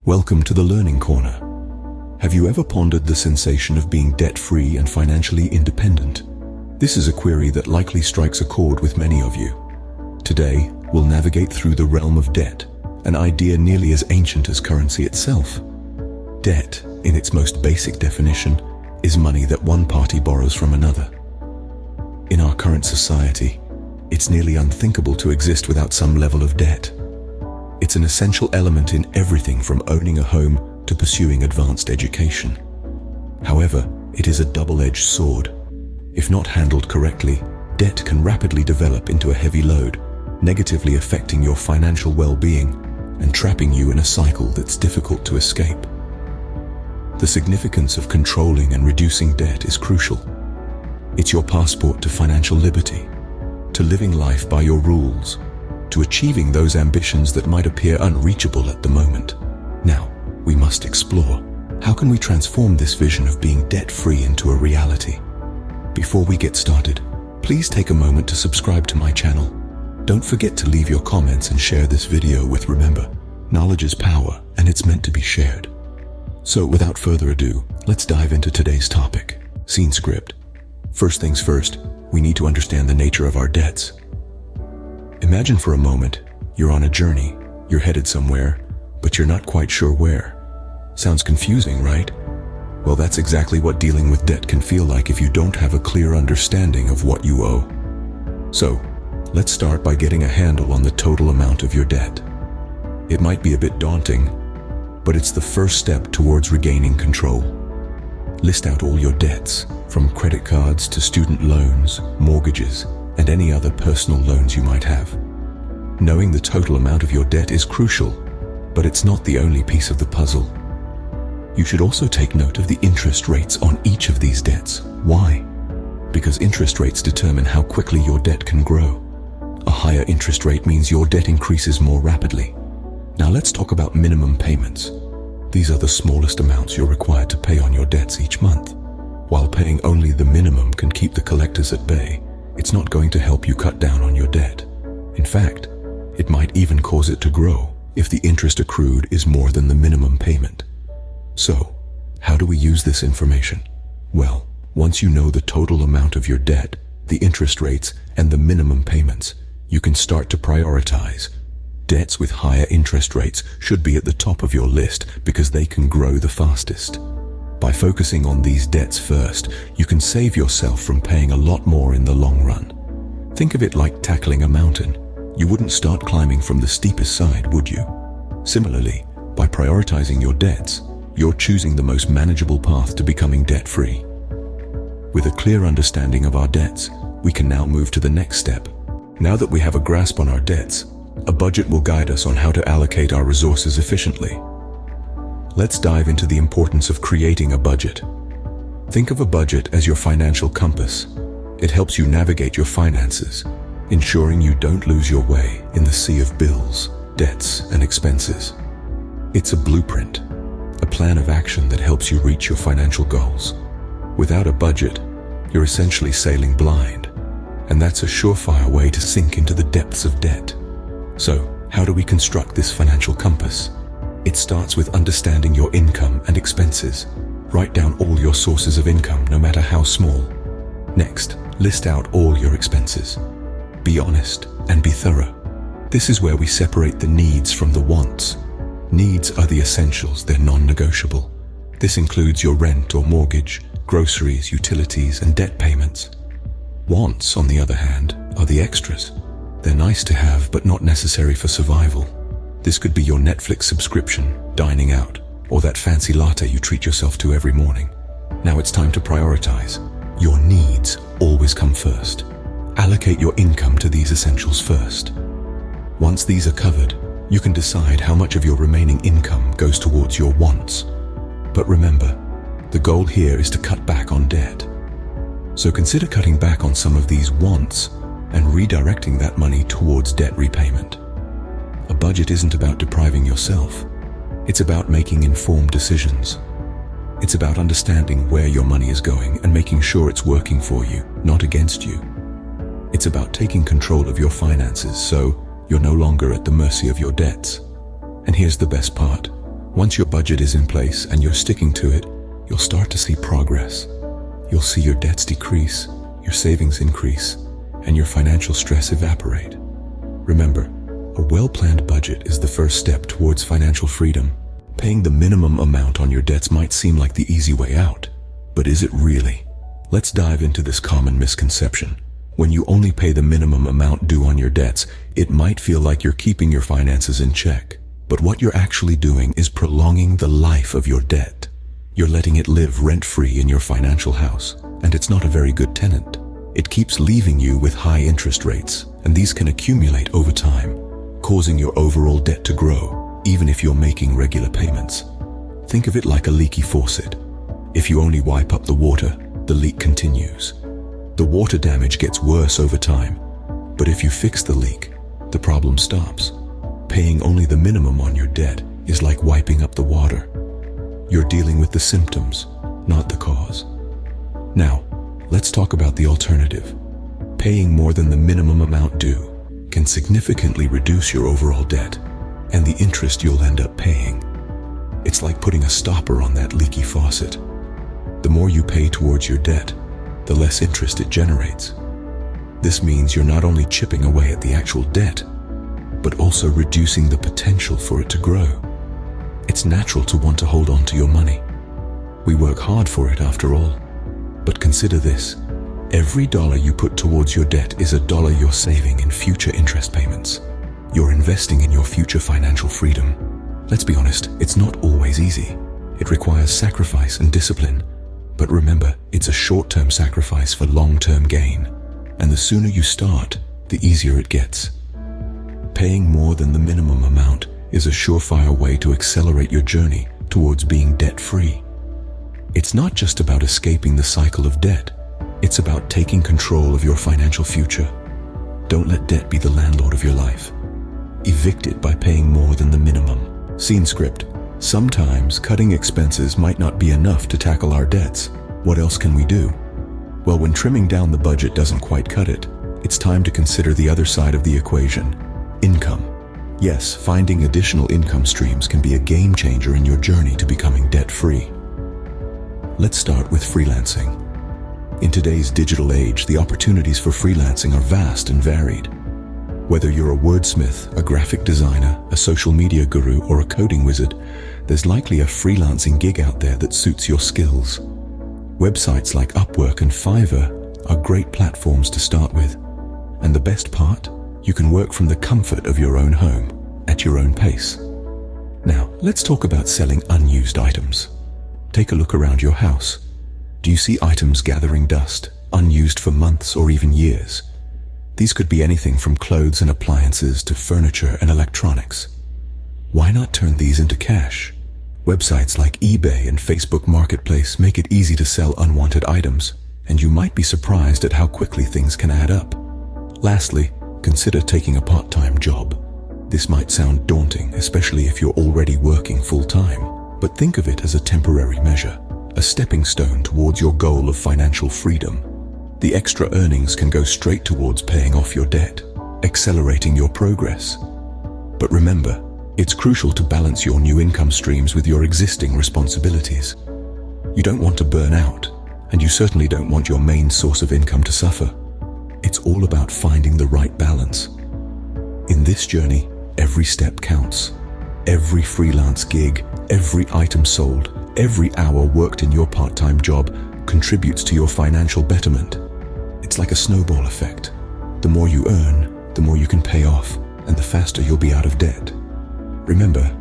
Welcome to the Learning Corner. Have you ever pondered the sensation of being debt-free and financially independent? This is a query that likely strikes a chord with many of you. Today, we'll navigate through the realm of debt, an idea nearly as ancient as currency itself. Debt, in its most basic definition, is money that one party borrows from another. In our current society, it's nearly unthinkable to exist without some level of debt. It's an essential element in everything from owning a home to pursuing advanced education. However, it is a double-edged sword. If not handled correctly, debt can rapidly develop into a heavy load, negatively affecting your financial well-being and trapping you in a cycle that's difficult to escape. The significance of controlling and reducing debt is crucial. It's your passport to financial liberty, to living life by your rules, to achieving those ambitions that might appear unreachable at the moment. Now, we must explore, how can we transform this vision of being debt-free into a reality? Before we get started, please take a moment to subscribe to my channel. Don't forget to leave your comments and share this video with Remember, knowledge is power and it's meant to be shared. So without further ado, let's dive into today's topic. Scene script. First things first, we need to understand the nature of our debts. Imagine for a moment, you're on a journey, you're headed somewhere, but you're not quite sure where. Sounds confusing, right? Well, that's exactly what dealing with debt can feel like if you don't have a clear understanding of what you owe. So, let's start by getting a handle on the total amount of your debt. It might be a bit daunting, but it's the first step towards regaining control. List out all your debts, from credit cards to student loans, mortgages, and any other personal loans you might have. Knowing the total amount of your debt is crucial, but it's not the only piece of the puzzle. You should also take note of the interest rates on each of these debts. Why? Because interest rates determine how quickly your debt can grow. A higher interest rate means your debt increases more rapidly. Now let's talk about minimum payments. These are the smallest amounts you're required to pay on your debts each month. While paying only the minimum can keep the collectors at bay, it's not going to help you cut down on your debt. In fact, it might even cause it to grow if the interest accrued is more than the minimum payment. So, how do we use this information? Well, once you know the total amount of your debt, the interest rates, and the minimum payments, you can start to prioritize. Debts with higher interest rates should be at the top of your list because they can grow the fastest. By focusing on these debts first, you can save yourself from paying a lot more in the long run. Think of it like tackling a mountain. You wouldn't start climbing from the steepest side, would you? Similarly, by prioritizing your debts, you're choosing the most manageable path to becoming debt-free. With a clear understanding of our debts, we can now move to the next step. Now that we have a grasp on our debts, a budget will guide us on how to allocate our resources efficiently. Let's dive into the importance of creating a budget. Think of a budget as your financial compass. It helps you navigate your finances, ensuring you don't lose your way in the sea of bills, debts, and expenses. It's a blueprint, a plan of action that helps you reach your financial goals. Without a budget, you're essentially sailing blind, and that's a surefire way to sink into the depths of debt. So, how do we construct this financial compass? It starts with understanding your income and expenses. Write down all your sources of income, no matter how small. Next, list out all your expenses. Be honest and be thorough. This is where we separate the needs from the wants. Needs are the essentials, they're non-negotiable. This includes your rent or mortgage, groceries, utilities, and debt payments. Wants, on the other hand, are the extras. They're nice to have, but not necessary for survival. This could be your Netflix subscription, dining out, or that fancy latte you treat yourself to every morning. Now it's time to prioritize. Your needs always come first. Allocate your income to these essentials first. Once these are covered, you can decide how much of your remaining income goes towards your wants. But remember, the goal here is to cut back on debt. So consider cutting back on some of these wants and redirecting that money towards debt repayment. A budget isn't about depriving yourself. It's about making informed decisions. It's about understanding where your money is going and making sure it's working for you, not against you. It's about taking control of your finances so you're no longer at the mercy of your debts. And here's the best part. Once your budget is in place and you're sticking to it, you'll start to see progress. You'll see your debts decrease, your savings increase, and your financial stress evaporate. Remember, a well-planned budget is the first step towards financial freedom. Paying the minimum amount on your debts might seem like the easy way out, but is it really? Let's dive into this common misconception. When you only pay the minimum amount due on your debts, it might feel like you're keeping your finances in check. But what you're actually doing is prolonging the life of your debt. You're letting it live rent-free in your financial house, and it's not a very good tenant. It keeps leaving you with high interest rates, and these can accumulate over time, causing your overall debt to grow, even if you're making regular payments. Think of it like a leaky faucet. If you only wipe up the water, the leak continues. The water damage gets worse over time, but if you fix the leak, the problem stops. Paying only the minimum on your debt is like wiping up the water. You're dealing with the symptoms, not the cause. Now, let's talk about the alternative. Paying more than the minimum amount due can significantly reduce your overall debt and the interest you'll end up paying. It's like putting a stopper on that leaky faucet. The more you pay towards your debt, the less interest it generates. This means you're not only chipping away at the actual debt, but also reducing the potential for it to grow. It's natural to want to hold on to your money. We work hard for it after all. But consider this. Every dollar you put towards your debt is a dollar you're saving in future interest payments. You're investing in your future financial freedom. Let's be honest, it's not always easy. It requires sacrifice and discipline. But remember, it's a short-term sacrifice for long-term gain. And the sooner you start, the easier it gets. Paying more than the minimum amount is a surefire way to accelerate your journey towards being debt-free. It's not just about escaping the cycle of debt. It's about taking control of your financial future. Don't let debt be the landlord of your life. Evict it by paying more than the minimum. Scene script. Sometimes cutting expenses might not be enough to tackle our debts. What else can we do? Well, when trimming down the budget doesn't quite cut it, it's time to consider the other side of the equation: income. Yes, finding additional income streams can be a game changer in your journey to becoming debt-free. Let's start with freelancing. In today's digital age, the opportunities for freelancing are vast and varied. Whether you're a wordsmith, a graphic designer, a social media guru, or a coding wizard, there's likely a freelancing gig out there that suits your skills. Websites like Upwork and Fiverr are great platforms to start with. And the best part? You can work from the comfort of your own home, at your own pace. Now, let's talk about selling unused items. Take a look around your house. Do you see items gathering dust, unused for months or even years? These could be anything from clothes and appliances to furniture and electronics. Why not turn these into cash? Websites like eBay and Facebook Marketplace make it easy to sell unwanted items, and you might be surprised at how quickly things can add up. Lastly, consider taking a part-time job. This might sound daunting, especially if you're already working full-time, but think of it as a temporary measure, a stepping stone towards your goal of financial freedom. The extra earnings can go straight towards paying off your debt, accelerating your progress. But remember, it's crucial to balance your new income streams with your existing responsibilities. You don't want to burn out, and you certainly don't want your main source of income to suffer. It's all about finding the right balance. In this journey, every step counts. Every freelance gig, every item sold, every hour worked in your part-time job contributes to your financial betterment. It's like a snowball effect. The more you earn, the more you can pay off, and the faster you'll be out of debt. Remember,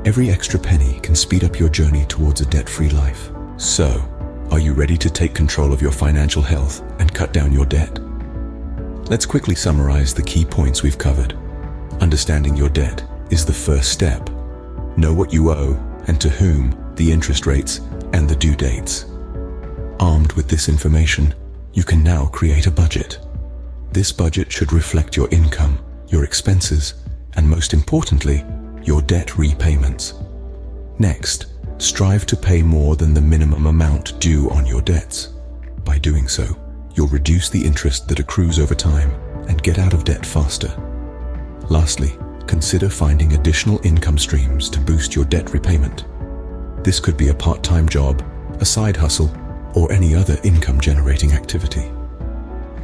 every extra penny can speed up your journey towards a debt-free life. So, are you ready to take control of your financial health and cut down your debt? Let's quickly summarize the key points we've covered. Understanding your debt is the first step. Know what you owe and to whom, the interest rates, and the due dates. Armed with this information, you can now create a budget. This budget should reflect your income, your expenses, and most importantly, your debt repayments. Next, strive to pay more than the minimum amount due on your debts. By doing so, you'll reduce the interest that accrues over time and get out of debt faster. Lastly, consider finding additional income streams to boost your debt repayment. This could be a part-time job, a side hustle, or any other income-generating activity.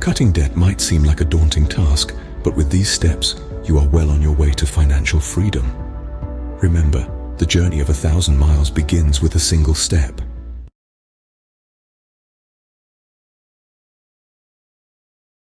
Cutting debt might seem like a daunting task, but with these steps, you are well on your way to financial freedom. Remember, the journey of 1,000 miles begins with a single step.